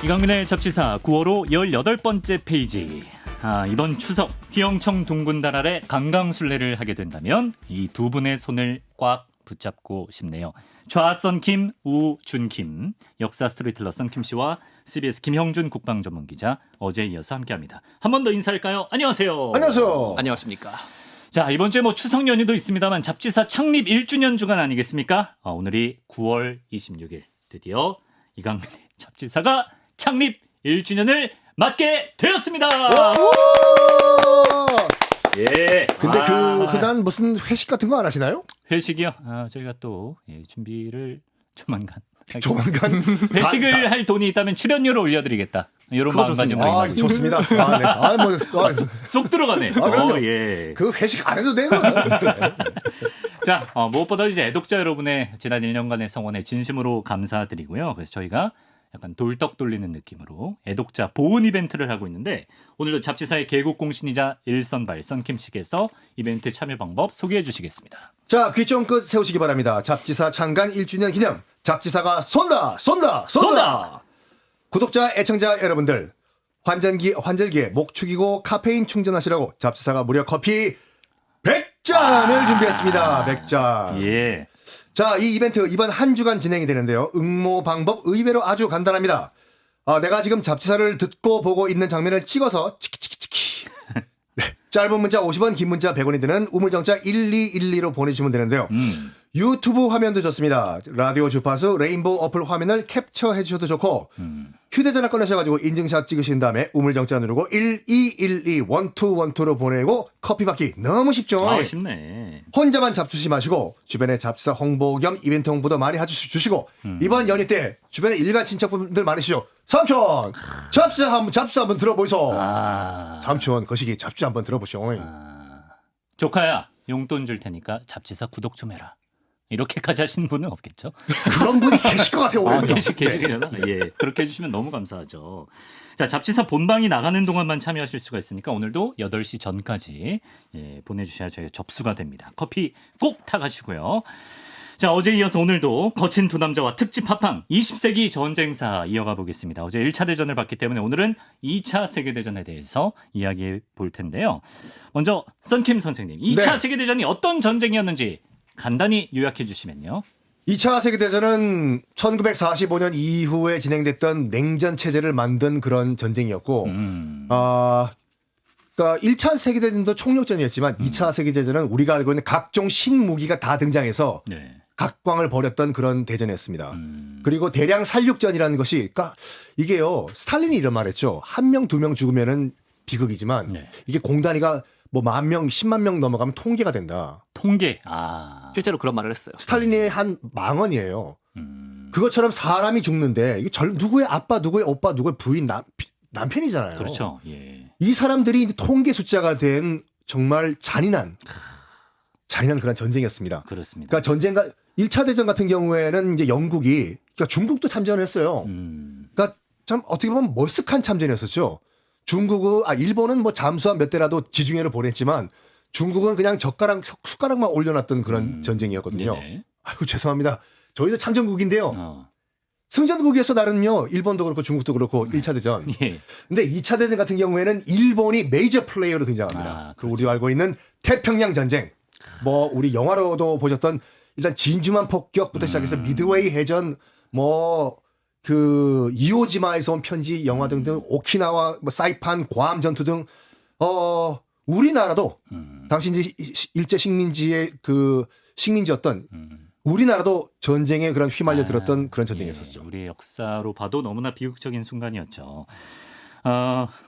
이강민의 잡지사 9월호 18번째 페이지. 이번 추석 휘영청 둥근 달 아래 강강술래를 하게 된다면 이 두 분의 손을 꽉 붙잡고 싶네요. 좌썬킴, 우준킴, 역사 스토리텔러 썬킴 씨와 CBS 김형준 국방전문기자 어제에 이어서 함께합니다. 한 번 더 인사할까요? 안녕하세요. 안녕하세요. 안녕하십니까. 자, 이번 주에 추석 연휴도 있습니다만 잡지사 창립 1주년 주간 아니겠습니까? 오늘이 9월 26일 드디어 이강민의 잡지사가 창립 1주년을 맞게 되었습니다. 예. 근데 흔한 무슨 회식 같은 거 안 하시나요? 회식이요? 저희가 또 준비를 조만간 회식을 할 돈이 있다면 출연료를 올려드리겠다. 이런 마음가짐으로 좋습니다. 쏙 들어가네. 예. 그 회식 안 해도 돼요. 자, 무엇보다 이제 애독자 여러분의 지난 1년간의 성원에 진심으로 감사드리고요. 그래서 저희가 약간 돌떡 돌리는 느낌으로 애독자 보온 이벤트를 하고 있는데 오늘도 잡지사의 개국공신이자 일선발 썬킴 씨께서 이벤트 참여 방법 소개해 주시겠습니다. 자, 귀 좀 끝 세우시기 바랍니다. 잡지사 창간 1주년 기념 잡지사가 쏜다. 구독자 애청자 여러분들 환절기에 목 축이고 카페인 충전하시라고 잡지사가 무려 커피 100잔을 준비했습니다. 100잔. 예. 자, 이 이벤트 이번 한 주간 진행이 되는데요. 응모 방법 의외로 아주 간단합니다. 내가 지금 잡지사를 듣고 보고 있는 장면을 찍어서 치키치키치키. 네, 짧은 문자 50원, 긴 문자 100원이 드는 우물정자 1212로 보내주시면 되는데요. 유튜브 화면도 좋습니다. 라디오 주파수 레인보우 어플 화면을 캡처해 주셔도 좋고 휴대전화 꺼내셔가지고 인증샷 찍으신 다음에 우물정자 누르고 1212-1212로 보내고 커피 받기 너무 쉽죠? 쉽네. 혼자만 잡수시 마시고 주변에 잡지사 홍보 겸 이벤트 홍보도 많이 해주시고 이번 연휴 때 주변에 일가 친척분들 많으시죠? 삼촌! 잡지사 한번 들어보이소. 삼촌 거시기 잡지사 한번 들어보시오. 조카야 용돈 줄 테니까 잡지사 구독 좀 해라. 이렇게까지 하시는 분은 없겠죠? 그런 분이 계실 것 같아요. 계시려나? 네. 예, 그렇게 해주시면 너무 감사하죠. 자, 잡지사 본방이 나가는 동안만 참여하실 수가 있으니까 오늘도 8시 전까지 보내주셔야 저희가 접수가 됩니다. 커피 꼭 타가시고요. 자, 어제 이어서 오늘도 거친 두 남자와 특집 합방 20세기 전쟁사 이어가 보겠습니다. 어제 1차 대전을 봤기 때문에 오늘은 2차 세계대전에 대해서 이야기해 볼 텐데요. 먼저 썬킴 선생님, 2차 세계대전이 어떤 전쟁이었는지 간단히 요약해 주시면요. 2차 세계대전은 1945년 이후에 진행됐던 냉전 체제를 만든 그런 전쟁이었고, 그러니까 1차 세계대전도 총력전이었지만 2차 세계대전은 우리가 알고 있는 각종 신무기가 다 등장해서 각광을 벌였던 그런 대전이었습니다. 그리고 대량 살육전이라는 것이, 그러니까 이게요, 스탈린이 이런 말했죠. 1명, 2명 죽으면은 비극이지만 이게 공단위가 뭐 10,000명, 10만 명 넘어가면 통계가 된다. 통계. 실제로 그런 말을 했어요. 스탈린의 한 망언이에요. 그것처럼 사람이 죽는데 이게 누구의 아빠, 누구의 오빠, 누구의 부인, 남편이잖아요. 그렇죠. 예. 이 사람들이 이제 통계 숫자가 된 정말 잔인한 그런 전쟁이었습니다. 그렇습니다. 그러니까 전쟁과 1차 대전 같은 경우에는 이제 영국이, 그러니까 중국도 참전을 했어요. 그러니까 참 어떻게 보면 머쓱한 참전이었었죠. 일본은 뭐 잠수함 몇 대라도 지중해를 보냈지만 중국은 그냥 숟가락만 올려놨던 그런 전쟁이었거든요. 아이고, 죄송합니다. 저희도 참전국인데요. 승전국이었어, 나름요. 일본도 그렇고 중국도 그렇고 1차 대전. 근데 2차 대전 같은 경우에는 일본이 메이저 플레이어로 등장합니다. 그리고 우리가 알고 있는 태평양 전쟁. 뭐 우리 영화로도 보셨던 일단 진주만 폭격부터 시작해서 미드웨이 해전, 이오지마에서 온 편지 영화 등등, 오키나와, 사이판, 괌 전투 등, 우리나라도, 당시 이제 일제 식민지였던, 우리나라도 전쟁에 그런 휘말려 들었던 그런 전쟁이었었죠. 우리의 역사로 봐도 너무나 비극적인 순간이었죠.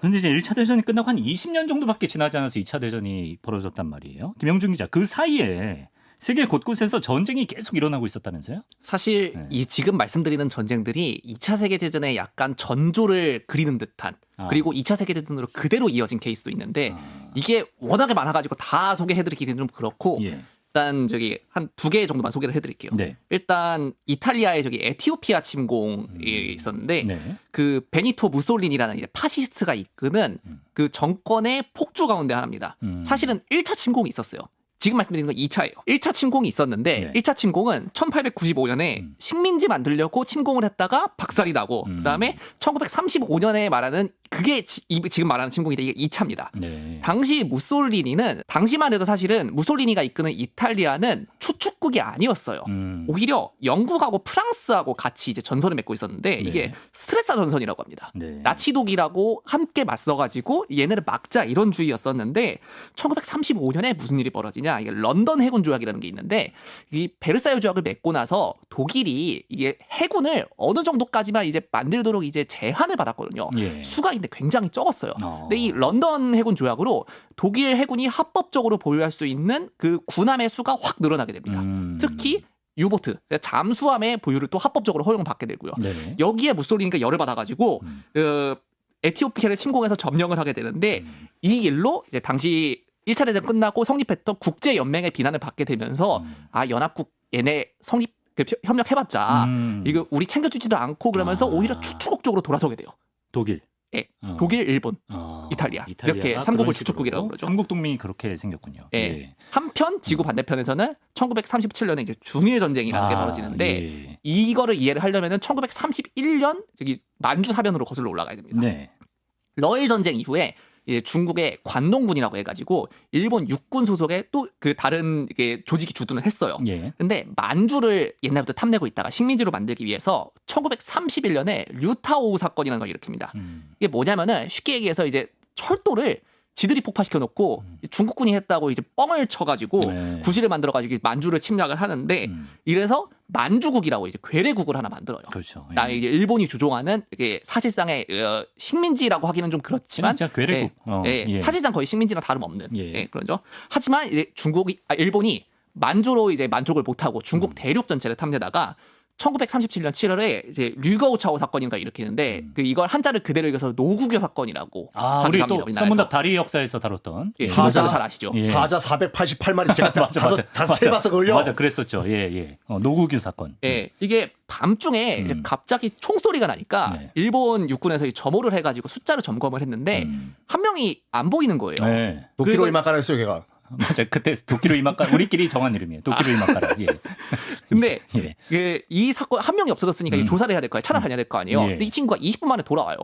근데 이제 1차 대전이 끝나고 한 20년 정도밖에 지나지 않아서 2차 대전이 벌어졌단 말이에요. 김영준 기자, 그 사이에 세계 곳곳에서 전쟁이 계속 일어나고 있었다면서요? 사실 이 지금 말씀드리는 전쟁들이 2차 세계대전의 약간 전조를 그리는 듯한, 그리고 2차 세계대전으로 그대로 이어진 케이스도 있는데 이게 워낙에 많아가지고 다 소개해드리기는 좀 그렇고 일단 한 2개 정도만 소개를 해드릴게요. 일단 이탈리아의 에티오피아 침공이 있었는데 그 베니토 무솔리니라는 이제 파시스트가 이끄는 그 정권의 폭주 가운데 하나입니다. 사실은 1차 침공이 있었어요. 지금 말씀드리는 건 2차예요. 1차 침공이 있었는데 네. 1차 침공은 1895년에 식민지 만들려고 침공을 했다가 박살이 나고 그다음에 1935년에 말하는 그게 지금 말하는 침공인데 이게 2차입니다. 네. 당시 무솔리니는 당시만 해도 사실은 무솔리니가 이끄는 이탈리아는 추축국이 아니었어요. 오히려 영국하고 프랑스하고 같이 이제 전선을 맺고 있었는데 이게 네. 스트레사 전선이라고 합니다. 네. 나치 독일하고 함께 맞서가지고 얘네를 막자 이런 주의였었는데 1935년에 무슨 일이 벌어지냐 이게 런던 해군 조약이라는 게 있는데 이 베르사유 조약을 맺고 나서 독일이 이게 해군을 어느 정도까지만 이제 만들도록 이제 제한을 받았거든요. 예. 수가 있는데 굉장히 적었어요. 근데 이 런던 해군 조약으로 독일 해군이 합법적으로 보유할 수 있는 그 군함의 수가 확 늘어나게 됩니다. 특히 유보트, 잠수함의 보유를 또 합법적으로 허용받게 되고요. 네. 여기에 무솔리니가 열을 받아가지고 에티오피아를 침공해서 점령을 하게 되는데 이 일로 이제 당시 1차 대전 끝나고 성립했던 국제 연맹의 비난을 받게 되면서 아 연합국 얘네 성립 협력해봤자 이거 우리 챙겨주지도 않고 그러면서 오히려 추축국 쪽으로 돌아서게 돼요. 독일. 예, 독일, 일본, 이탈리아 이렇게 삼국을 추축국이라고 그러죠. 삼국 동맹이 그렇게 생겼군요. 예. 예. 한편 지구 반대편에서는 1937년에 이제 중일 전쟁이라는 게 벌어지는데 예. 이거를 이해를 하려면은 1931년 저기 만주 사변으로 거슬러 올라가야 됩니다. 네. 러일 전쟁 이후에 이제 중국의 관동군이라고 해가지고 일본 육군 소속의 또 그 다른 이게 조직이 주둔을 했어요. 예. 근데 만주를 옛날부터 탐내고 있다가 식민지로 만들기 위해서 1931년에 류타오우 사건이라는 걸 일으킵니다. 이게 뭐냐면은 쉽게 얘기해서 이제 철도를 지들이 폭파시켜 놓고 중국군이 했다고 이제 뻥을 쳐가지고 네. 구실을 만들어가지고 만주를 침략을 하는데 이래서 만주국이라고 이제 괴뢰국을 하나 만들어요. 그렇죠. 예. 나 이제 일본이 주종하는 이게 사실상의 식민지라고 하기는 좀 그렇지만 진짜 괴뢰국. 예, 사실상 거의 식민지랑 다름없는 예. 그런죠. 하지만 이제 일본이 만주로 이제 만족을 못하고 중국 대륙 전체를 탐내다가 1937년 7월에 이제 류거우차오 사건인가 일으키는데 그 이걸 한자를 그대로 읽어서 노구교 사건이라고 우리 합니다, 또 우리나라에서. 서문답 다리 역사에서 다뤘던 예, 사자. 사자 잘 아시죠? 예. 사자 488마리 제가 다 세봤어 그걸요. 맞아, 그랬었죠. 예, 예. 노구규 사건. 예, 이게 밤중에 이제 갑자기 총소리가 나니까 네. 일본 육군에서 점호를 해가지고 숫자를 점검을 했는데 한 명이 안 보이는 거예요. 네. 도끼로 이만 깔았어요 걔가. 맞아, 그때 도끼로 이마까라 우리끼리 정한 이름이에요. 도끼로 이마까라. 예. 근데 예. 이 사건 한 명이 없어졌으니까 이 조사를 해야 될 거예요. 찾아다녀야 될 거 아니에요. 예. 근데 이 친구가 20분 만에 돌아와요.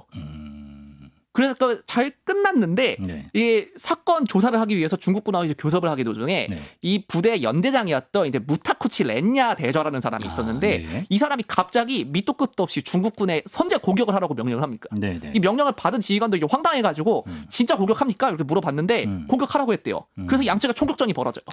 그래서 잘 끝났는데 네. 이 사건 조사를 하기 위해서 중국군하고 이제 교섭을 하기 도중에 네. 이 부대 연대장이었던 이제 무타쿠치 렌야 대저라는 사람이 있었는데 네. 이 사람이 갑자기 밑도 끝도 없이 중국군에 선제 공격을 하라고 명령을 합니까? 네, 네. 이 명령을 받은 지휘관도 이제 황당해가지고 진짜 공격합니까? 이렇게 물어봤는데 공격하라고 했대요. 그래서 양측의 총격전이 벌어져요.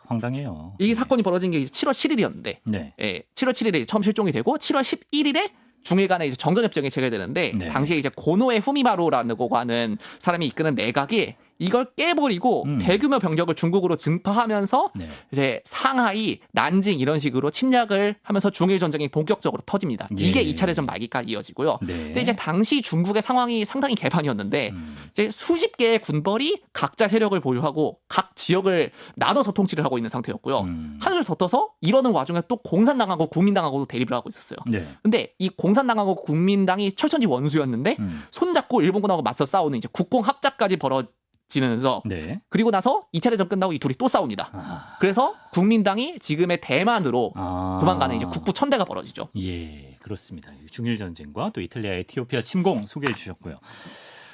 황당해요. 이 사건이 벌어진 게 7월 7일이었는데 네. 예, 7월 7일에 처음 실종이 되고 7월 11일에 중일 간에 이제 정전협정이 체결되는데 네. 당시에 이제 고노에 후미마루라고 하는 사람이 이끄는 내각이 이걸 깨버리고 대규모 병력을 중국으로 증파하면서 네. 이제 상하이, 난징 이런 식으로 침략을 하면서 중일 전쟁이 본격적으로 터집니다. 예. 이게 2차 대전 말기까지 이어지고요. 네. 근데 이제 당시 중국의 상황이 상당히 개판이었는데 이제 수십 개의 군벌이 각자 세력을 보유하고 각 지역을 나눠서 통치를 하고 있는 상태였고요. 한 줄 더 떠서 이러는 와중에 또 공산당하고 국민당하고도 대립을 하고 있었어요. 네. 근데 이 공산당하고 국민당이 철천지 원수였는데 손잡고 일본군하고 맞서 싸우는 이제 국공 합작까지 벌어지면서 네. 그리고 나서 2차 대전 끝나고 이 둘이 또 싸웁니다. 그래서 국민당이 지금의 대만으로 도망가는 이제 국부 천대가 벌어지죠. 예, 그렇습니다. 중일 전쟁과 또 이탈리아, 에티오피아 침공 소개해 주셨고요.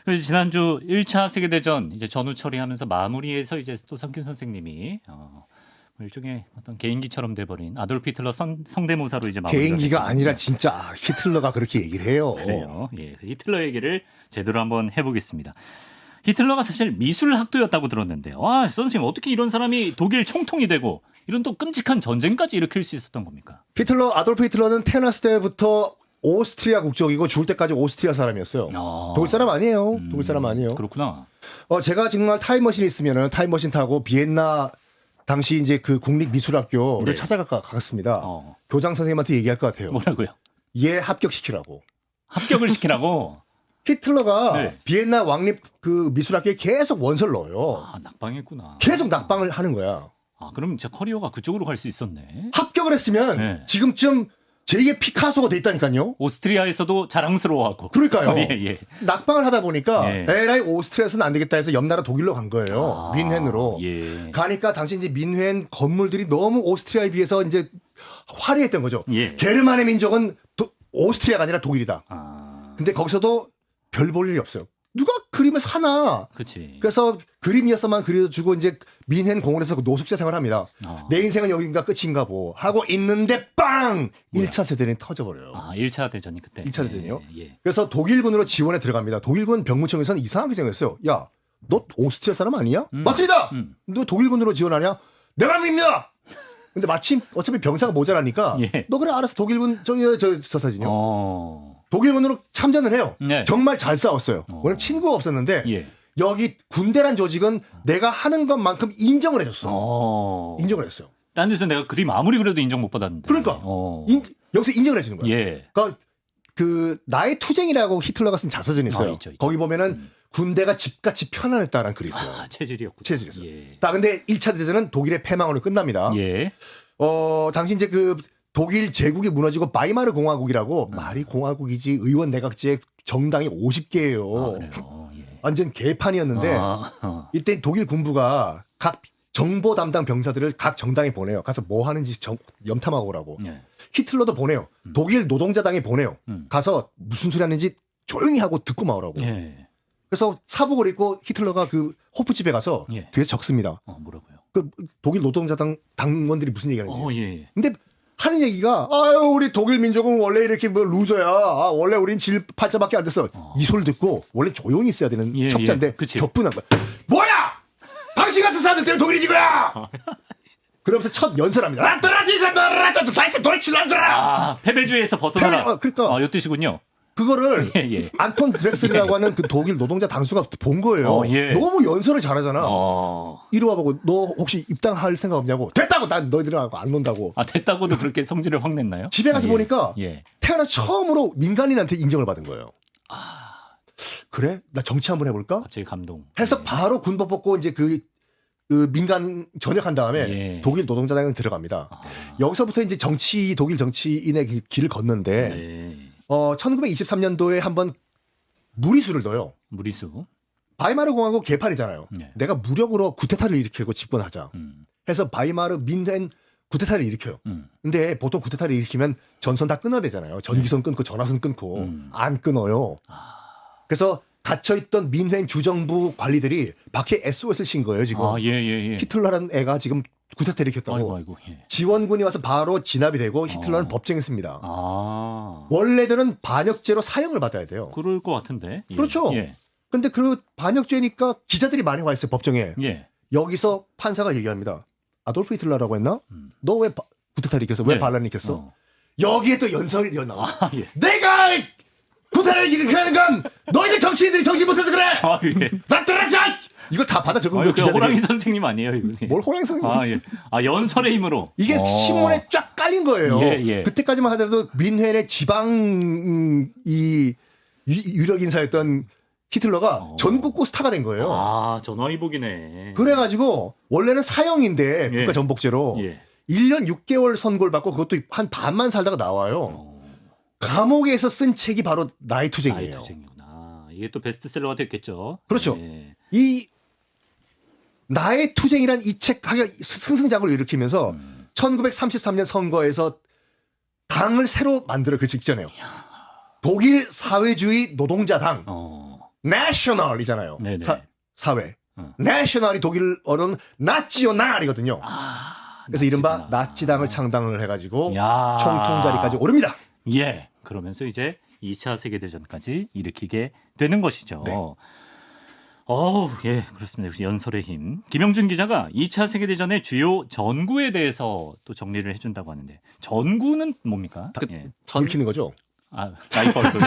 그래서 지난주 1차 세계대전 이제 전후 처리하면서 마무리해서 이제 또 성균 선생님이 일종의 어떤 개인기처럼 돼버린 아돌프 히틀러 성대모사로 이제 마무리가 개인기가 됐거든요. 아니라 진짜 히틀러가 그렇게 얘기를 해요. 그래요. 예, 히틀러 얘기를 제대로 한번 해보겠습니다. 히틀러가 사실 미술학도였다고 들었는데요. 선생님 어떻게 이런 사람이 독일 총통이 되고 이런 또 끔찍한 전쟁까지 일으킬 수 있었던 겁니까? 아돌프 히틀러는 태어났을 때부터 오스트리아 국적이고 죽을 때까지 오스트리아 사람이었어요. 독일 사람 아니에요. 독일 사람 아니에요. 그렇구나. 제가 정말 타임머신 있으면은 타임머신 타고 비엔나 당시 이제 그 국립미술학교를 네. 찾아갔습니다. 교장 선생님한테 얘기할 것 같아요. 뭐라고요? 얘 합격시키라고. 합격을 시키라고? 히틀러가 네. 비엔나 왕립 그 미술학교에 계속 원서를 넣어요. 낙방했구나. 계속 낙방을 하는 거야. 그럼 제 커리어가 그쪽으로 갈 수 있었네. 합격을 했으면 네. 지금쯤 제2의 피카소가 돼 있다니까요. 오스트리아에서도 자랑스러워하고. 그러니까요. 예, 예. 낙방을 하다 보니까 예. 에라이 오스트리아에서는 안 되겠다 해서 옆나라 독일로 간 거예요. 민헨으로. 예. 가니까 당시 이제 민헨 건물들이 너무 오스트리아에 비해서 이제 화려했던 거죠. 예. 게르만의 민족은 오스트리아가 아니라 독일이다. 근데 거기서도 별 볼 일이 없어요. 누가 그림을 사나. 그치. 그래서 그림이었어만 그려주고 이제 민헨 공원에서 노숙자 생활을 합니다. 내 인생은 여긴가 끝인가 보 하고 있는데 빵! 뭐야? 1차 세대전이 터져버려요. 1차 대전이 그때. 1차 대전이요? 예, 예. 그래서 독일군으로 지원에 들어갑니다. 독일군 병무청에서는 이상하게 생각했어요. 야, 너 오스트리아 사람 아니야? 맞습니다! 너 독일군으로 지원하냐? 내 맘입니다! 근데 마침 어차피 병사가 모자라니까 예. 너 그래 알았어 독일군 저 사진이요. 어. 독일군으로 참전을 해요. 네. 정말 잘 싸웠어요. 왜냐면 친구가 없었는데 예. 여기 군대란 조직은 내가 하는 것만큼 인정을 해줬어. 인정을 했어요. 딴 데서 내가 그림 아무리 그래도 인정 못 받았는데. 그러니까 여기서 인정을 해주는 거예요. 예. 그러니까 그 나의 투쟁이라고 히틀러가 쓴 자서전이 있어요. 있죠. 거기 보면은 군대가 집같이 편안했다라는 글이 있어요. 체질이었군요. 체질이었어요. 예. 자, 근데 1차 대전은 독일의 패망으로 끝납니다. 예. 당시 이제 그 독일 제국이 무너지고 바이마르 공화국이라고 말이 공화국이지 의원 내각제 정당이 50개예요. 그래요. 예. 완전 개판이었는데 이때 독일 군부가 각 정보 담당 병사들을 각 정당에 보내요. 가서 뭐 하는지 염탐하고 오라고. 예. 히틀러도 보내요. 독일 노동자당에 보내요. 음. 가서 무슨 소리 하는지 조용히 하고 듣고 마오라고. 예. 그래서 사복을 입고 히틀러가 그 호프집에 가서 예. 뒤에 적습니다. 뭐라고요? 그 독일 노동자당 당원들이 무슨 얘기하는지. 예. 근데 하는 얘기가 아유 우리 독일 민족은 원래 이렇게 뭐 루저야. 원래 우린 질 팔자밖에 안 됐어. 이 소리를 듣고 원래 조용히 있어야 되는 예, 첩자인데 예. 그치. 격분한 거야. 뭐야? 당신 같은 사람들 때문에 독일이 지구야. 그러면서 첫 연설합니다. 라또라지사마라또 다시 도레칠란드라. 패배주의에서 벗어나라. 그러니까 이 뜻이군요. 그거를 예. 안톤 드렉슬이라고 하는 그 독일 노동자 당수가 본 거예요. 예. 너무 연설을 잘하잖아. 이리 와보고 너 혹시 입당할 생각 없냐고. 됐다고 난 너희들하고 안 논다고. 됐다고도 그렇게 성질을 확 냈나요? 집에 가서 보니까 예. 태어나서 처음으로 민간인한테 인정을 받은 거예요. 그래? 나 정치 한번 해볼까? 갑자기 감동. 해서 바로 군복 벗고 이제 그 민간 전역한 다음에 예. 독일 노동자당에 들어갑니다. 여기서부터 이제 독일 정치인의 길을 걷는데 네. 1923년도에 한번 무리수를 넣어요. 무리수. 바이마르 공화국 개판이잖아요. 네. 내가 무력으로 구테타를 일으키고 집권하자. 해서 바이마르 민헨 구테타를 일으켜요. 근데 보통 구테타를 일으키면 전선 다 끊어야 되잖아요. 전기선 끊고 전화선 끊고 안 끊어요. 그래서 갇혀있던 민헨 주정부 관리들이 밖에 SOS를 신 거예요. 지금 예. 히틀러라는 애가 지금 구테타 일으켰다고. 아이고. 예. 지원군이 와서 바로 진압이 되고 히틀러는 법정했습니다. 아. 원래들은 반역죄로 사형을 받아야 돼요. 그럴 것 같은데. 예. 그렇죠. 예. 근데 그 반역죄니까 기자들이 많이 와 있어요. 법정에. 예. 여기서 판사가 얘기합니다. 아돌프 히틀러라고 했나? 너 왜 구테타를 일으켰어? 왜 네. 반란을 일으켰어? 여기에 또 연설이 나와. 예. 내가 구테타를 일으키는 건 너희들 정치인들이 정신 못해서 그래. 예. 나 떨어져. 이거 다 받아 적은 거예요. 그 호랑이 선생님 아니에요, 이거. 뭘 호랑이 선생님? 예. 연설의 힘으로. 이게 신문에 쫙 깔린 거예요. 예. 그때까지만 하더라도 민헨의 지방 유력 인사였던 히틀러가 전국구 스타가 된 거예요. 전화위복이네. 그래가지고 원래는 사형인데 국가 전복죄로 1년 6개월 선고를 받고 그것도 한 반만 살다가 나와요. 감옥에서 쓴 책이 바로 나의 투쟁이에요. 나의 투쟁이구나. 이게 또 베스트셀러가 됐겠죠. 그렇죠. 예. 이 나의 투쟁이란 이 책 승승장구를 일으키면서 1933년 선거에서 당을 새로 만들어 그 직전에요. 독일 사회주의 노동자당 내셔널이잖아요. 사회. 내셔널이 독일어는 나치오날이거든요. 그래서 이른바 나치당을 창당을 해가지고 총통자리까지 오릅니다. 예. 그러면서 이제 2차 세계대전까지 일으키게 되는 것이죠. 네. 예, 그렇습니다. 역시 연설의 힘. 김영준 기자가 2차 세계대전의 주요 전구에 대해서 또 정리를 해준다고 하는데 전구는 뭡니까? 읽히는 거죠? 라이트벌브.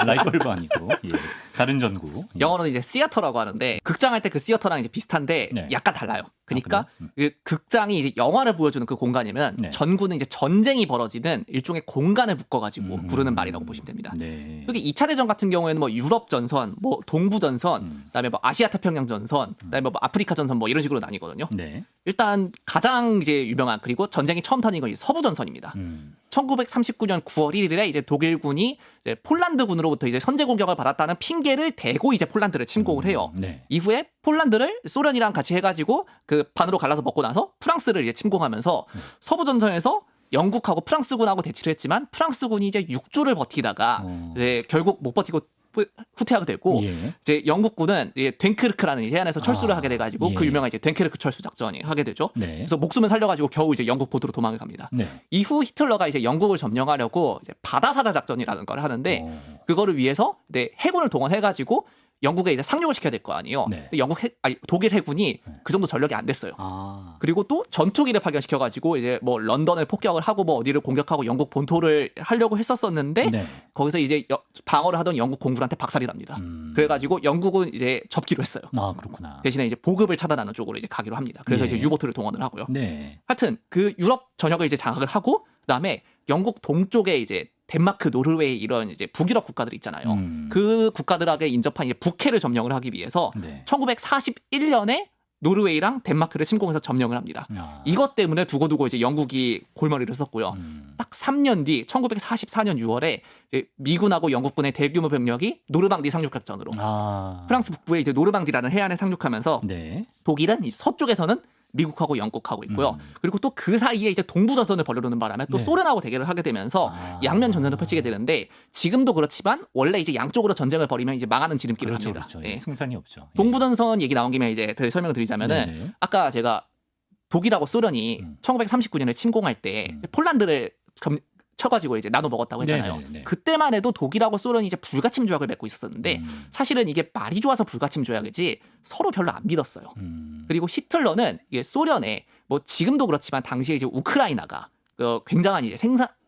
라이트벌브 아니고. 예. 다른 전구. 영어로는 이제 시어터라고 하는데 극장할 때 그 시어터랑 이제 비슷한데 네. 약간 달라요. 그러니까 그래요? 그 극장이 이제 영화를 보여주는 그 공간이면 네. 전구는 이제 전쟁이 벌어지는 일종의 공간을 묶어가지고 음. 부르는 말이라고 보시면 됩니다. 네. 여기 2차 대전 같은 경우에는 뭐 유럽 전선, 뭐 동부 전선, 그다음에 뭐 아시아 태평양 전선, 그다음에 뭐 아프리카 전선 뭐 이런 식으로 나뉘거든요. 네. 일단 가장 이제 유명한 그리고 전쟁이 처음 터진 건 서부 전선입니다. 1939년 9월 1일에 이제 독일군이 이제 폴란드군으로부터 이제 선제 공격을 받았다는 핑계를 대고 이제 폴란드를 침공을 해요. 네. 이후에 폴란드를 소련이랑 같이 해가지고 그 반으로 갈라서 먹고 나서 프랑스를 이제 침공하면서 서부 전선에서 영국하고 프랑스군하고 대치를 했지만 프랑스군이 이제 6주를 버티다가 이제 결국 못 버티고 후퇴하게 됐고 예. 이제 영국군은 이제 덴크르크라는 이제 해안에서 철수를 하게 돼가지고 예. 그 유명한 이제 덴크르크 철수 작전이 하게 되죠. 네. 그래서 목숨을 살려가지고 겨우 이제 영국 본토로 도망을 갑니다. 네. 이후 히틀러가 이제 영국을 점령하려고 이제 바다사자 작전이라는 걸 하는데 그거를 위해서 이제 해군을 동원해가지고 영국에 이제 상륙을 시켜야 될 거 아니에요. 네. 근데 독일 해군이 그 정도 전력이 안 됐어요. 아. 그리고 또 전투기를 파견시켜가지고 이제 뭐 런던을 폭격을 하고 뭐 어디를 공격하고 영국 본토를 하려고 했었었는데 네. 거기서 이제 방어를 하던 영국 공군한테 박살이 납니다. 그래가지고 영국은 이제 접기로 했어요. 아, 그렇구나. 대신에 이제 보급을 차단하는 쪽으로 이제 가기로 합니다. 그래서 예. 이제 유보트를 동원을 하고요. 네. 하여튼 그 유럽 전역을 이제 장악을 하고 그다음에 영국 동쪽에 이제 덴마크, 노르웨이 이런 이제 북유럽 국가들이 있잖아요. 그 국가들에게 인접한 이제 북해를 점령을 하기 위해서 네. 1941년에 노르웨이랑 덴마크를 침공해서 점령을 합니다. 아. 이것 때문에 두고두고 이제 영국이 골머리를 썼고요. 딱 3년 뒤 1944년 6월에 이제 미군하고 영국군의 대규모 병력이 노르망디 상륙작전으로 아. 프랑스 북부에 이제 노르망디라는 해안에 상륙하면서 네. 독일은 이 서쪽에서는 미국하고 영국하고 있고요. 그리고 또 그 사이에 이제 동부전선을 벌여놓는 바람에 또 네. 소련하고 대결을 하게 되면서 아. 양면 전선을 펼치게 되는데 지금도 그렇지만 원래 이제 양쪽으로 전쟁을 벌이면 이제 망하는 지름길을 그렇죠. 합니다. 그렇죠. 예. 예. 승산이 없죠. 예. 동부전선 얘기 나온 김에 이제 설명을 드리자면은 네네. 아까 제가 독일하고 소련이 1939년에 침공할 때 폴란드를 쳐가지고 이제 나눠 먹었다고 했잖아요. 네네네. 그때만 해도 독일하고 소련이 이제 불가침 조약을 맺고 있었는데 사실은 이게 말이 좋아서 불가침 조약이지 서로 별로 안 믿었어요. 그리고 히틀러는 이게 소련에 뭐 지금도 그렇지만 당시에 이제 우크라이나가 굉장한 이제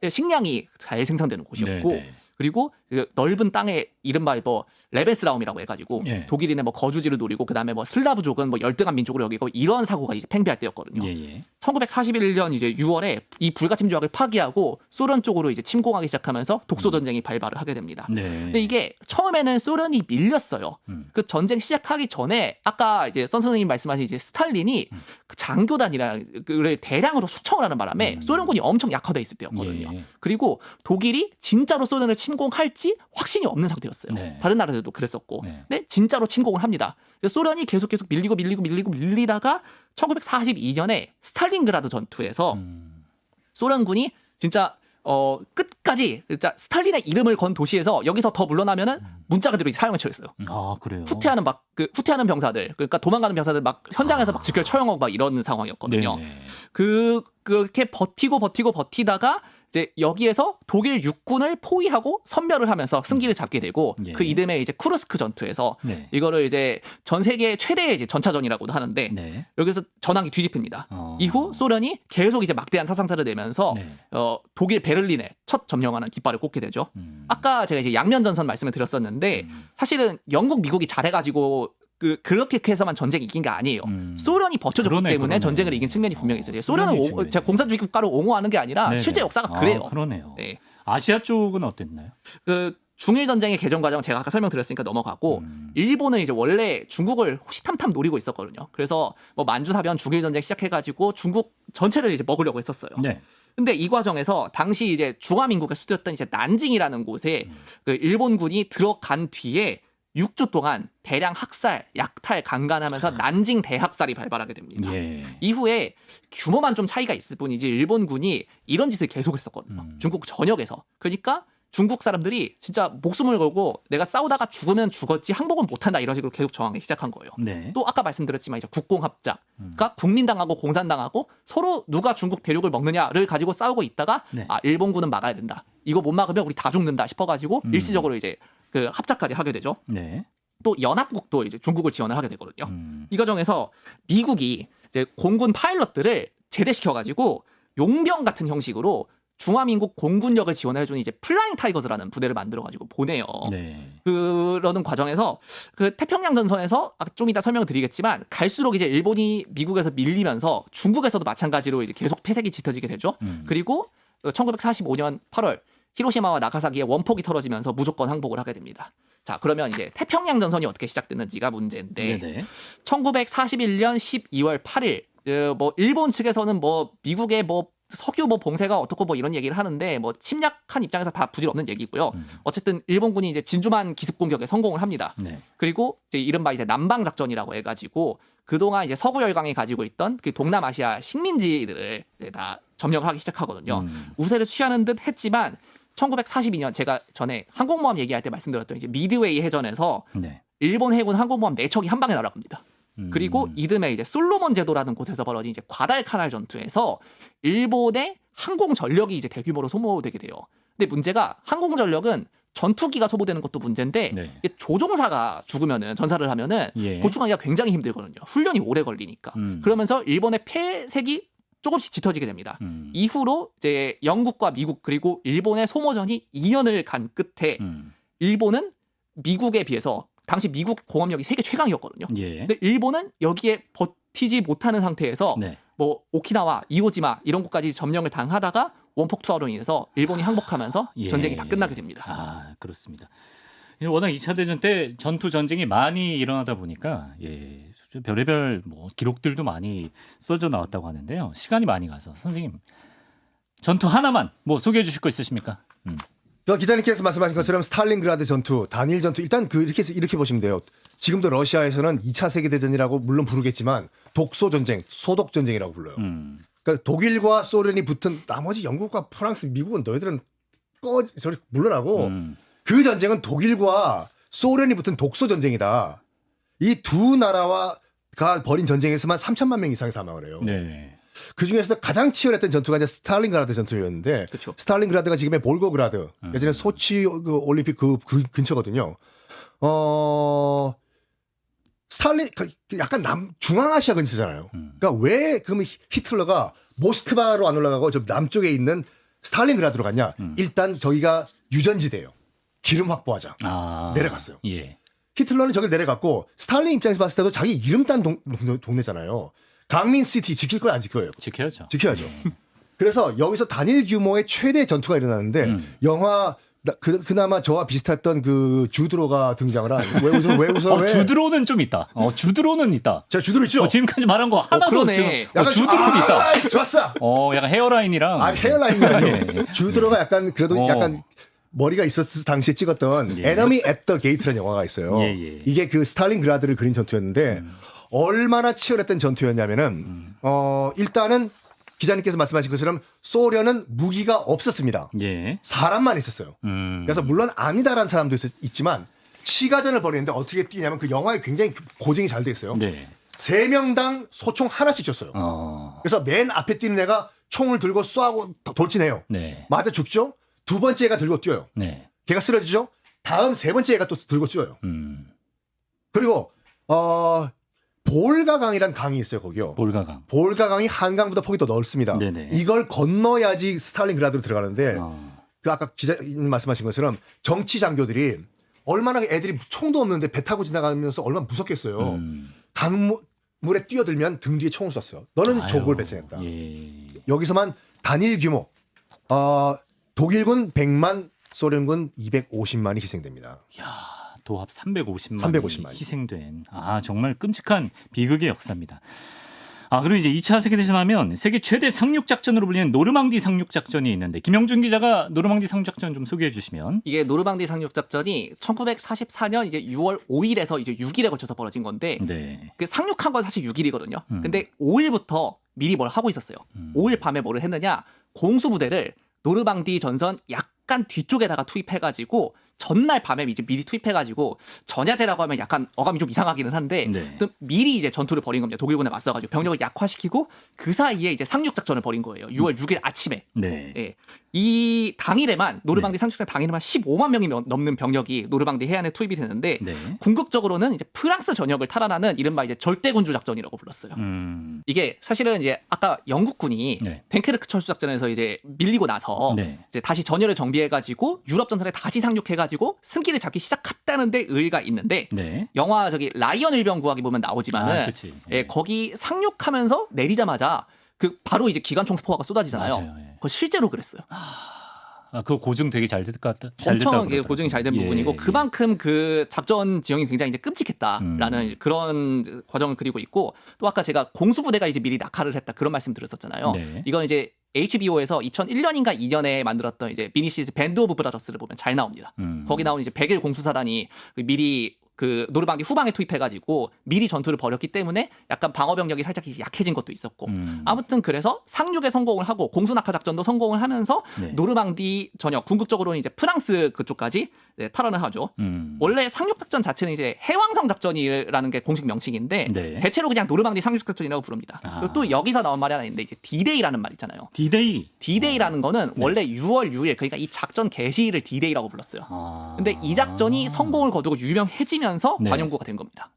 식량이 잘 생산되는 곳이었고 네네. 그리고 그 넓은 땅에 이른바 뭐 레벤스라움이라고 해가지고 예. 독일인의 뭐 거주지를 노리고 그다음에 뭐 슬라브족은 뭐 열등한 민족으로 여기고 이런 사고가 이제 팽배할 때였거든요. 예. 1941년 이제 6월에 이 불가침 조약을 파기하고 소련 쪽으로 이제 침공하기 시작하면서 독소 전쟁이 발발을 하게 됩니다. 네. 근데 이게 처음에는 소련이 밀렸어요. 그 전쟁 시작하기 전에 아까 이제 선 선생님 말씀하신 이제 스탈린이 그 장교단이를 대량으로 숙청을 하는 바람에 소련군이 엄청 약화돼 있을 때였거든요. 예. 그리고 독일이 진짜로 소련을 침공할지 확신이 없는 상태였어요. 네. 다른 나라들도 그랬었고. 네. 근데 진짜로 침공을 합니다. 그래서 소련이 계속 밀리다가 1942년에 스탈린그라드 전투에서 소련군이 진짜 끝까지 진짜 스탈린의 이름을 건 도시에서 여기서 더 물러나면은 문자 그대로 사형을 처했어요. 아, 그래요. 후퇴하는 병사들, 그러니까 도망가는 병사들 막 현장에서 막 즉결 처형하고 막 이런 상황이었거든요. 네네. 그렇게 버티다가 이제 여기에서 독일 육군을 포위하고 섬멸을 하면서 승기를 잡게 되고 예. 그 이듬해 이제 쿠르스크 전투에서 네. 이거를 이제 전 세계 최대의 이제 전차전이라고도 하는데 네. 여기서 전황이 뒤집힙니다. 이후 소련이 계속 이제 막대한 사상자를 내면서 네. 독일 베를린에 첫 점령하는 깃발을 꽂게 되죠. 아까 제가 이제 양면 전선 말씀을 드렸었는데 사실은 영국, 미국이 잘해가지고 그렇게 해서만 전쟁이 이긴 게 아니에요. 소련이 버텨줬기 때문에 전쟁을 이긴 측면이 분명히 있어요. 소련은 제가 공산주의 국가를 옹호하는 게 아니라 네네. 실제 역사가 그래요. 그러네요. 네. 아시아 쪽은 어땠나요? 그 중일 전쟁의 개전 과정은 제가 아까 설명드렸으니까 넘어가고 일본은 이제 원래 중국을 호시탐탐 노리고 있었거든요. 그래서 뭐 만주사변 중일 전쟁 시작해가지고 중국 전체를 이제 먹으려고 했었어요. 네. 근데 이 과정에서 당시 이제 중화민국의 수도였던 이제 난징이라는 곳에 그 일본군이 들어간 뒤에 6주 동안 대량 학살, 약탈, 강간하면서 난징 대학살이 발발하게 됩니다. 예. 이후에 규모만 좀 차이가 있을 뿐이지 일본군이 이런 짓을 계속했었거든요. 중국 전역에서. 그러니까 중국 사람들이 진짜 목숨을 걸고 내가 싸우다가 죽으면 죽었지 항복은 못한다 이런 식으로 계속 저항하기 시작한 거예요. 네. 또 아까 말씀드렸지만 이제 국공합작, 그러니까 국민당하고 공산당하고 서로 누가 중국 대륙을 먹느냐를 가지고 싸우고 있다가 네. 일본군은 막아야 된다. 이거 못 막으면 우리 다 죽는다 싶어가지고 일시적으로 이제 그 합작까지 하게 되죠. 네. 또 연합국도 이제 중국을 지원을 하게 되거든요. 이 과정에서 미국이 이제 공군 파일럿들을 제대시켜가지고 용병 같은 형식으로 중화민국 공군력을 지원해주는 이제 플라잉 타이거즈라는 부대를 만들어가지고 보내요. 네. 그러는 과정에서 그 태평양 전선에서 좀 이따 설명을 드리겠지만 갈수록 이제 일본이 미국에서 밀리면서 중국에서도 마찬가지로 이제 계속 패색이 짙어지게 되죠. 그리고 1945년 8월 히로시마와 나가사키에 원폭이 터져지면서 무조건 항복을 하게 됩니다. 자, 그러면 이제 태평양 전선이 어떻게 시작됐는지가 문제인데 네네. 1941년 12월 8일 뭐 일본 측에서는 뭐 미국의 뭐 석유 뭐 봉쇄가 어떻고 뭐 이런 얘기를 하는데 뭐 침략한 입장에서 다 부질없는 얘기고요. 어쨌든 일본군이 이제 진주만 기습 공격에 성공을 합니다. 네. 그리고 이제 이른바 이제 남방 작전이라고 해가지고 그동안 이제 서구 열강이 가지고 있던 그 동남아시아 식민지들을 이제 다 점령하기 시작하거든요. 우세를 취하는 듯 했지만 1942년 제가 전에 항공모함 얘기할 때 말씀드렸던 이제 미드웨이 해전에서 네. 일본 해군 항공모함 4척이 한 방에 날아갑니다. 그리고 이듬해 이제 솔로몬 제도라는 곳에서 벌어진 이제 과달카날 전투에서 일본의 항공 전력이 이제 대규모로 소모되게 돼요. 근데 문제가 항공 전력은 전투기가 소모되는 것도 문제인데 네. 이게 조종사가 죽으면은 전사를 하면은 예. 보충하기가 굉장히 힘들거든요. 훈련이 오래 걸리니까. 그러면서 일본의 폐색이 조금씩 짙어지게 됩니다. 이후로 이제 영국과 미국 그리고 일본의 소모전이 2년을 간 끝에 일본은 미국에 비해서 당시 미국 공업력이 세계 최강이었거든요. 예. 근데 일본은 여기에 버티지 못하는 상태에서 네. 뭐 오키나와 이오지마 이런 곳까지 점령을 당하다가 원폭 투하로 인해서 일본이 항복하면서 예. 전쟁이 다 끝나게 됩니다. 아, 그렇습니다. 워낙 2차 대전 때 전투 전쟁이 많이 일어나다 보니까 예, 별의별 뭐 기록들도 많이 쏟아져 나왔다고 하는데요. 시간이 많이 가서 선생님 전투 하나만 뭐 소개해 주실 거 있으십니까? 저 기자님께서 말씀하신 것처럼 스탈린그라드 전투, 단일 전투 일단 이렇게 보시면 돼요. 지금도 러시아에서는 2차 세계대전이라고 물론 부르겠지만 독소 전쟁, 소독 전쟁이라고 불러요. 그러니까 독일과 소련이 붙은 나머지 영국과 프랑스, 미국은 너희들은 저리 물러나고 그 전쟁은 독일과 소련이 붙은 독소 전쟁이다. 이 두 나라가 벌인 전쟁에서만 3천만 명 이상이 사망을 해요. 네. 그 중에서도 가장 치열했던 전투가 이제 스탈린그라드 전투였는데, 그쵸. 스탈린그라드가 지금의 볼고그라드, 예전에 소치 그 올림픽 그 근처거든요. 스탈린 약간 중앙아시아 근처잖아요. 그러니까 왜 그러면 히틀러가 모스크바로 안 올라가고 저 남쪽에 있는 스탈린그라드로 갔냐? 일단 저기가 유전지대예요. 기름 확보하자. 아. 내려갔어요. 예. 히틀러는 저길 내려갔고 스탈린 입장에서 봤을 때도 자기 이름 딴 동네잖아요. 강민시티 지킬 거야 안 지킬 거예요? 지켜야죠. 지켜야죠. 그래서 여기서 단일 규모의 최대 전투가 일어나는데 영화 그나마 저와 비슷했던 그 주드로가 등장을 한 왜 웃어? 왜? 주드로는 좀 있다. 주드로는 있다. 제가 주드로 있죠? 지금까지 말한 거 하나도 그러네. 없죠. 주드로는 있다. 좋았어. 약간 헤어라인이랑. 헤어라인이 아니요. 예. 주드로가 약간 그래도 약간 머리가 있었을 당시에 찍었던 예. Enemy at the Gate라는 영화가 있어요. 예, 예. 이게 그 스탈린그라드를 그린 전투였는데 얼마나 치열했던 전투였냐면은 일단은 기자님께서 말씀하신 것처럼 소련은 무기가 없었습니다. 예. 사람만 있었어요. 그래서 물론 아니다라는 사람도 있지만 시가전을 벌이는데 어떻게 뛰냐면 그 영화에 굉장히 고증이 잘 돼 있어요. 네. 3명당 소총 하나씩 줬어요. 그래서 맨 앞에 뛰는 애가 총을 들고 쏘고 돌진해요. 네. 맞아 죽죠? 두 번째 애가 들고 뛰어요. 네. 걔가 쓰러지죠? 다음 세 번째 애가 또 들고 뛰어요. 그리고 볼가강이란 강이 있어요, 거기요. 볼가강. 볼가강이 한강보다 폭이 더 넓습니다. 네네. 이걸 건너야지 스탈린그라드로 들어가는데 그 아까 기자님 말씀하신 것처럼 정치 장교들이 얼마나 애들이 총도 없는데 배 타고 지나가면서 얼마나 무섭겠어요. 강물에 뛰어들면 등 뒤에 총을 쐈어요. 너는 조국을 배신했다. 예. 여기서만 단일 규모 독일군 100만, 소련군 250만이 희생됩니다. 야, 도합 350만이 350만. 희생된 정말 끔찍한 비극의 역사입니다. 그리고 이제 2차 세계대전 하면 세계 최대 상륙 작전으로 불리는 노르망디 상륙 작전이 있는데 김영준 기자가 노르망디 상륙 작전 좀 소개해 주시면. 이게 노르망디 상륙 작전이 1944년 이제 6월 5일에서 이제 6일에 걸쳐서 벌어진 건데 네. 그 상륙한 건 사실 6일이거든요. 근데 5일부터 미리 뭘 하고 있었어요. 5일 밤에 뭐를 했느냐? 공수부대를 노르망디 전선 약간 뒤쪽에다가 투입해가지고 전날 밤에 이제 미리 투입해가지고 전야제라고 하면 약간 어감이 좀 이상하기는 한데 네. 미리 이제 전투를 벌인 겁니다. 독일군에 맞서가지고 병력을 약화시키고 그 사이에 이제 상륙 작전을 벌인 거예요. 6월 6일 아침에. 네. 예. 이 당일에만 노르망디 상륙작 당일에만 15만 명이 넘는 병력이 노르망디 해안에 투입이 되는데 네. 궁극적으로는 이제 프랑스 전역을 탈환하는 이른바 이제 절대군주 작전이라고 불렀어요. 이게 사실은 이제 아까 영국군이 네. 덴케르크 철수 작전에서 이제 밀리고 나서 네. 이제 다시 전열을 정비해가지고 유럽 전선에 다시 상륙해가지고 승기를 잡기 시작했다는데 의의가 있는데 네. 영화 저기 라이언 일병 구하기 보면 나오지만은 그치. 예, 거기 상륙하면서 내리자마자 그 바로 이제 기관총 포화가 쏟아지잖아요. 맞아요. 예. 그거 실제로 그랬어요. 그 고증 되게 잘 됐다. 엄청 고증이 잘 된 부분이고 그만큼 그 작전 지형이 굉장히 이제 끔찍했다라는 그런 과정을 그리고 있고 또 아까 제가 공수부대가 이제 미리 낙하를 했다 그런 말씀 드렸었잖아요. 네. 이건 이제 HBO에서 2001년인가 2년에 만들었던 이제 미니 시리즈 밴드 오브 브라더스를 보면 잘 나옵니다. 거기 나오는 이제 100일 공수사단이 미리 그 노르망디 후방에 투입해가지고 미리 전투를 벌였기 때문에 약간 방어 병력이 살짝 약해진 것도 있었고 아무튼 그래서 상륙에 성공을 하고 공수낙하 작전도 성공을 하면서 네. 노르망디 전역 궁극적으로는 이제 프랑스 그쪽까지 탈환을 하죠. 원래 상륙 작전 자체는 이제 해왕성 작전이라는 게 공식 명칭인데 네. 대체로 그냥 노르망디 상륙 작전이라고 부릅니다. 그리고 또 여기서 나온 말이 하나 있는데 이제 D-Day라는 말 있잖아요. D-Day. D-Day라는 거는 원래 6월 6일 그러니까 이 작전 개시일을 D-Day라고 불렀어요. 근데 이 작전이 성공을 거두고 유명해지면서 네. 관용구가 된 겁니다.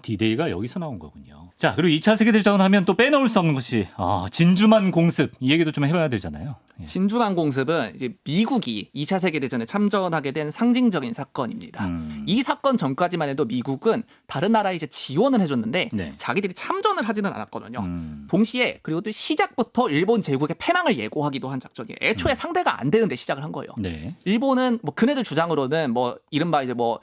D-Day가 여기서 나온 거군요. 자, 그리고 2차 세계대전 하면 또 빼놓을 수 없는 것이 진주만 공습. 이 얘기도 좀 해봐야 되잖아요. 예. 진주만 공습은 이제 미국이 2차 세계대전에 참전하게 된 상징적인 사건입니다. 이 사건 전까지만 해도 미국은 다른 나라에 이제 지원을 해줬는데 네. 자기들이 참전을 하지는 않았거든요. 동시에 그리고 또 시작부터 일본 제국의 패망을 예고하기도 한 작전이에요. 애초에 상대가 안 되는데 시작을 한 거예요. 네. 일본은 뭐 그네들 주장으로는 뭐 이른바 이제 뭐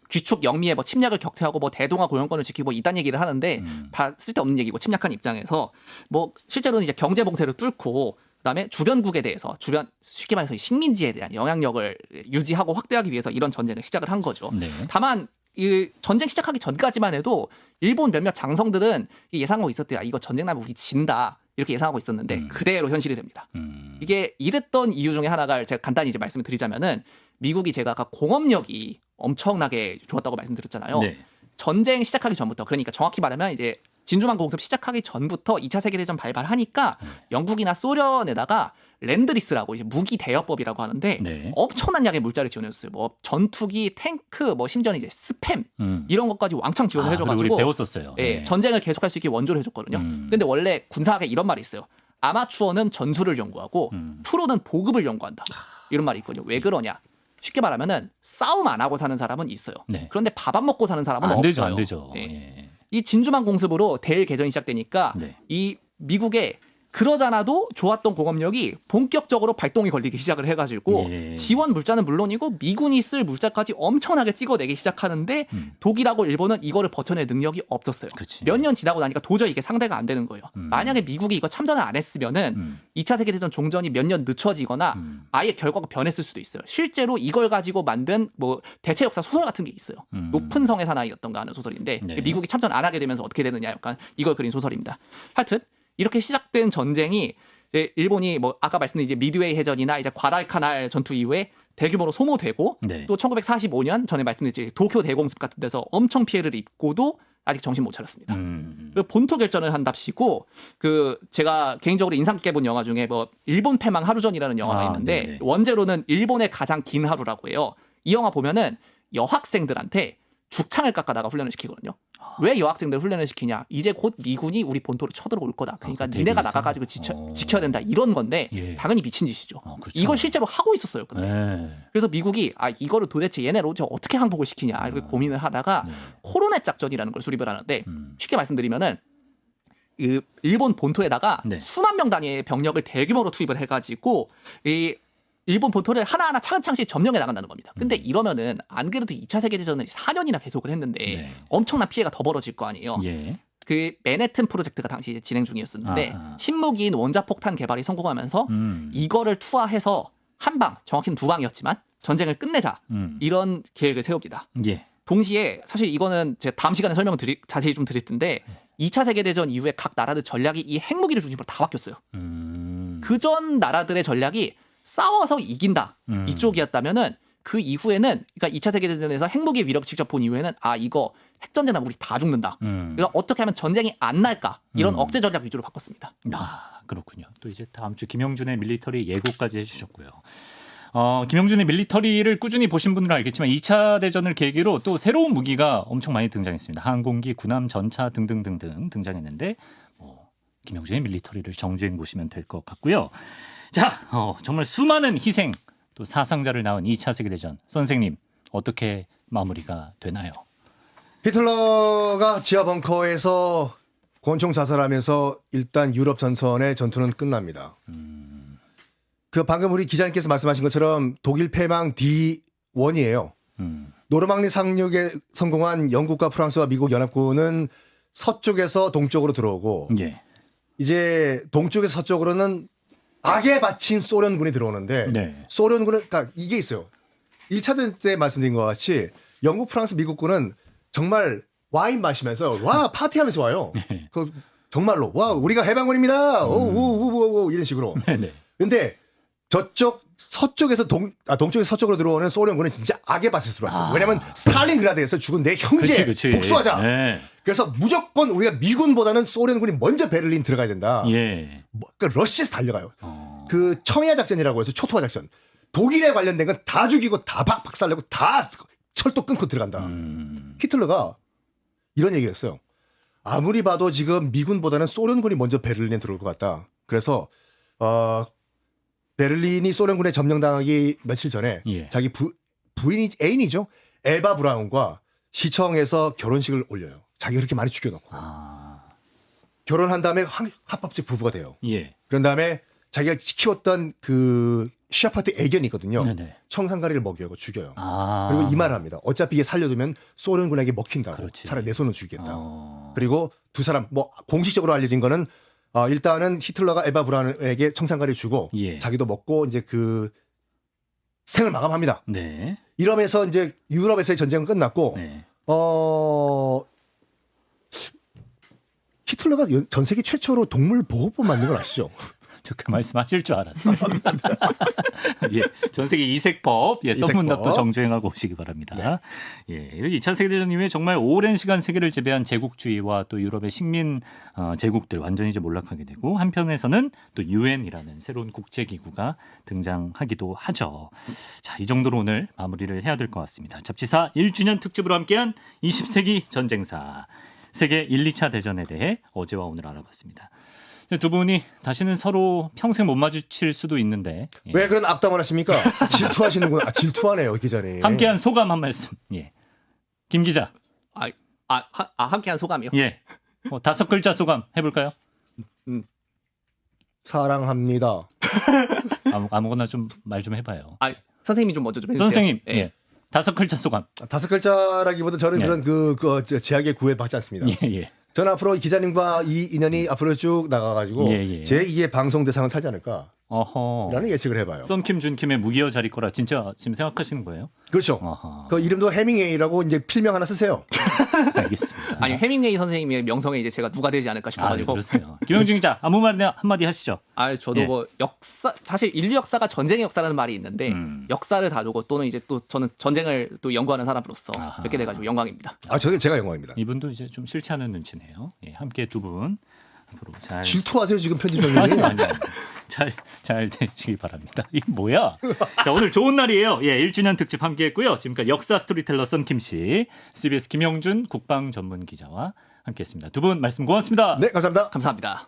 귀축 영미의 뭐 침략을 격퇴하고 뭐 대동아 고용권을 지키고 이딴 얘기를 하는데 다 쓸데없는 얘기고 침략한 입장에서 뭐 실제로는 이제 경제 봉쇄를 뚫고 그다음에 주변국에 대해서 쉽게 말해서 식민지에 대한 영향력을 유지하고 확대하기 위해서 이런 전쟁을 시작을 한 거죠. 네. 다만 이 전쟁 시작하기 전까지만 해도 일본 몇몇 장성들은 예상하고 있었대요. 이거 전쟁 나면 우리 진다. 이렇게 예상하고 있었는데 그대로 현실이 됩니다. 이게 이랬던 이유 중에 하나가 제가 간단히 이제 말씀을 드리자면은 미국이 제가 아까 공업력이 엄청나게 좋았다고 말씀드렸잖아요. 네. 전쟁 시작하기 전부터 그러니까 정확히 말하면 이제 진주만 공습 시작하기 전부터 2차 세계대전 발발하니까 영국이나 소련에다가 랜드리스라고 이제 무기 대여법이라고 하는데 네. 엄청난 양의 물자를 지원해줬어요. 뭐 전투기, 탱크, 뭐 심지어는 이제 스팸 이런 것까지 왕창 지원을 해줘가지고 우리 배웠었어요. 예, 네. 전쟁을 계속할 수 있게 원조를 해줬거든요. 근데 원래 군사학에 이런 말이 있어요. 아마추어는 전술을 연구하고 프로는 보급을 연구한다. 이런 말이 있거든요. 왜 그러냐? 쉽게 말하면은 싸움 안 하고 사는 사람은 있어요. 네. 그런데 밥 안 먹고 사는 사람은 안 없어요. 되죠, 안 되죠. 예. 예. 이 진주만 공습으로 대일 개전이 시작되니까 네. 이 미국의 그러잖아도 좋았던 공업력이 본격적으로 발동이 걸리기 시작을 해가지고 예. 지원 물자는 물론이고 미군이 쓸 물자까지 엄청나게 찍어내기 시작하는데 독일하고 일본은 이거를 버텨낼 능력이 없었어요. 그치. 몇 년 지나고 나니까 도저히 이게 상대가 안 되는 거예요. 만약에 미국이 이거 참전을 안 했으면은 2차 세계대전 종전이 몇 년 늦춰지거나 아예 결과가 변했을 수도 있어요. 실제로 이걸 가지고 만든 뭐 대체 역사 소설 같은 게 있어요. 높은 성의 사나이였던가 하는 소설인데 네. 미국이 참전 안 하게 되면서 어떻게 되느냐 약간 이걸 그린 소설입니다. 하여튼 이렇게 시작된 전쟁이 이제 일본이 뭐 아까 말씀드린 이제 미드웨이 해전이나 이제 과달카날 전투 이후에 대규모로 소모되고 네. 또 1945년 전에 말씀드린 도쿄 대공습 같은 데서 엄청 피해를 입고도 아직 정신 못 차렸습니다. 본토 결전을 한답시고 그 제가 개인적으로 인상 깊게 본 영화 중에 뭐 일본 패망 하루전이라는 영화가 있는데 네네. 원제로는 일본의 가장 긴 하루라고 해요. 이 영화 보면은 여학생들한테 죽창을 깎아다가 훈련을 시키거든요. 왜 여학생들 훈련을 시키냐? 이제 곧 미군이 우리 본토로 쳐들어올 거다. 그러니까 니네가 대비해서? 나가가지고 지켜야 된다. 이런 건데 예. 당연히 미친 짓이죠. 그렇죠. 이걸 실제로 하고 있었어요. 근데. 네. 그래서 미국이 이거를 도대체 얘네로 어떻게 항복을 시키냐 이렇게 고민을 하다가 네. 코로넷 작전이라는 걸 수립을 하는데 쉽게 말씀드리면은 그 일본 본토에다가 네. 수만 명 단위의 병력을 대규모로 투입을 해가지고 이 일본 본토를 하나하나 차근차근씩 점령해 나간다는 겁니다. 근데 이러면은 안 그래도 2차 세계대전을 4년이나 계속을 했는데 네. 엄청난 피해가 더 벌어질 거 아니에요. 예. 그 맨해튼 프로젝트가 당시 이제 진행 중이었었는데 아하. 신무기인 원자폭탄 개발이 성공하면서 이거를 투하해서 한 방, 정확히는 두 방이었지만 전쟁을 끝내자 이런 계획을 세웁니다. 예. 동시에 사실 이거는 제가 다음 시간에 자세히 좀 드릴 텐데 2차 세계대전 이후에 각 나라들 전략이 이 핵무기를 중심으로 다 바뀌었어요. 그전 나라들의 전략이 싸워서 이긴다 이쪽이었다면은 그 이후에는 그러니까 2차 세계대전에서 핵무기 위력을 직접 본 이후에는 이거 핵전쟁 나면 우리 다 죽는다. 그래서 어떻게 하면 전쟁이 안 날까 이런 억제 전략 위주로 바꿨습니다. 그렇군요. 또 이제 다음 주 김영준의 밀리터리 예고까지 해주셨고요. 김영준의 밀리터리를 꾸준히 보신 분들은 알겠지만 2차 대전을 계기로 또 새로운 무기가 엄청 많이 등장했습니다. 항공기, 군함, 전차 등등등등 등장했는데 김영준의 밀리터리를 정주행 보시면 될 것 같고요. 자, 정말 수많은 희생 또 사상자를 낳은 2차 세계대전 선생님 어떻게 마무리가 되나요? 히틀러가 지하 벙커에서 권총 자살하면서 일단 유럽 전선의 전투는 끝납니다. 그 방금 우리 기자님께서 말씀하신 것처럼 독일 패망 D1이에요. 노르망디 상륙에 성공한 영국과 프랑스와 미국 연합군은 서쪽에서 동쪽으로 들어오고 예. 이제 동쪽에서 서쪽으로는 악에 바친 소련군이 들어오는데 네. 소련군은 그러니까 이게 있어요. 1차 대전 때 말씀드린 것 같이 영국, 프랑스, 미국군은 정말 와인 마시면서 와 파티하면서 와요. 그 정말로 와 우리가 해방군입니다. 오오오오 이런 식으로. 네네. 근데 저쪽 서쪽에서 동쪽에서 서쪽으로 들어오는 소련군은 진짜 악에 바쳐서 들어왔어요. 왜냐하면 스탈린그라드에서 죽은 내 형제 그치. 복수하자. 네. 그래서 무조건 우리가 미군보다는 소련군이 먼저 베를린 들어가야 된다. 예. 그러니까 러시아에서 달려가요. 그 청해야 작전이라고 해서 초토화 작전. 독일에 관련된 건 다 죽이고 다 박살내고 다 철도 끊고 들어간다. 히틀러가 이런 얘기했어요. 아무리 봐도 지금 미군보다는 소련군이 먼저 베를린에 들어올 것 같다. 그래서 베를린이 소련군에 점령당하기 며칠 전에 예. 자기 부인이 애인이죠. 에바 브라운과 시청에서 결혼식을 올려요. 자기가 그렇게 많이 죽여놓고. 결혼한 다음에 합법적 부부가 돼요. 예. 그런 다음에 자기가 키웠던 그 샤파트 애견이 있거든요. 네네. 청산가리를 먹여고 죽여요. 그리고 이 말을 합니다. 어차피 이게 살려두면 소련군에게 먹힌다고. 그렇지. 차라리 내 손을 죽이겠다. 그리고 두 사람 뭐 공식적으로 알려진 거는 일단은 히틀러가 에바 브라운에게 청산가리를 주고 예. 자기도 먹고 이제 그 생을 마감합니다. 네. 이러면서 이제 유럽에서의 전쟁은 끝났고 네. 히틀러가 전 세계 최초로 동물 보호법 만든 걸 아시죠? 저 그 말씀하실 줄 알았어요. 예, 전 세계 이색법, 소문납도 정주행하고 오시기 바랍니다. 예, 2차 세계대전 이후에 정말 오랜 시간 세계를 지배한 제국주의와 또 유럽의 식민 제국들 완전히 이제 몰락하게 되고 한편에서는 또 유엔이라는 새로운 국제기구가 등장하기도 하죠. 자, 이 정도로 오늘 마무리를 해야 될 것 같습니다. 잡지사 1주년 특집으로 함께한 20세기 전쟁사, 세계 1, 2차 대전에 대해 어제와 오늘 알아봤습니다. 두 분이 다시는 서로 평생 못 마주칠 수도 있는데 왜 그런 악담을 하십니까? 질투하시는구나. 질투하네요, 기자님. 함께한 소감 한 말씀. 예, 김 기자. 함께한 소감이요? 예, 5글자 소감 해볼까요? 사랑합니다. 아무거나 좀 말 좀 해봐요. 선생님이 좀 먼저 좀 해주세요. 선생님, 예, 5글자 소감. 5글자라기보다 저는 예. 그런 제약에 구애받지 않습니다. 예. 저는 앞으로 기자님과 이 인연이 앞으로 쭉 나가가지고 제2의 방송 대상을 타지 않을까 라는 예측을 해봐요. 썬킴 준킴의 무기여 자리 거라 진짜 지금 생각하시는 거예요? 그렇죠. 그 이름도 해밍웨이라고 이제 필명 하나 쓰세요. 알겠습니다. 아니 해밍웨이 선생님의 명성에 이제 제가 누가 되지 않을까 싶어가지고. 그렇습니다. 김영준 기자 아무 말이나 한마디 하시죠. 저도 뭐 역사 사실 인류 역사가 전쟁의 역사라는 말이 있는데 역사를 다루고 또는 이제 또 저는 전쟁을 또 연구하는 사람으로서 이렇게 돼가지고 영광입니다. 제가 영광입니다. 이분도 이제 좀 싫지 않은 눈치네요. 예, 함께 두 분 앞으로 잘 질투하세요 지금 편집장님. 아니. 잘 되시기 바랍니다. 이게 뭐야? 자, 오늘 좋은 날이에요. 예, 1주년 특집 함께했고요. 지금까지 역사 스토리텔러 썬킴 씨, CBS 김영준 국방 전문 기자와 함께했습니다. 두 분 말씀 고맙습니다. 네, 감사합니다. 감사합니다.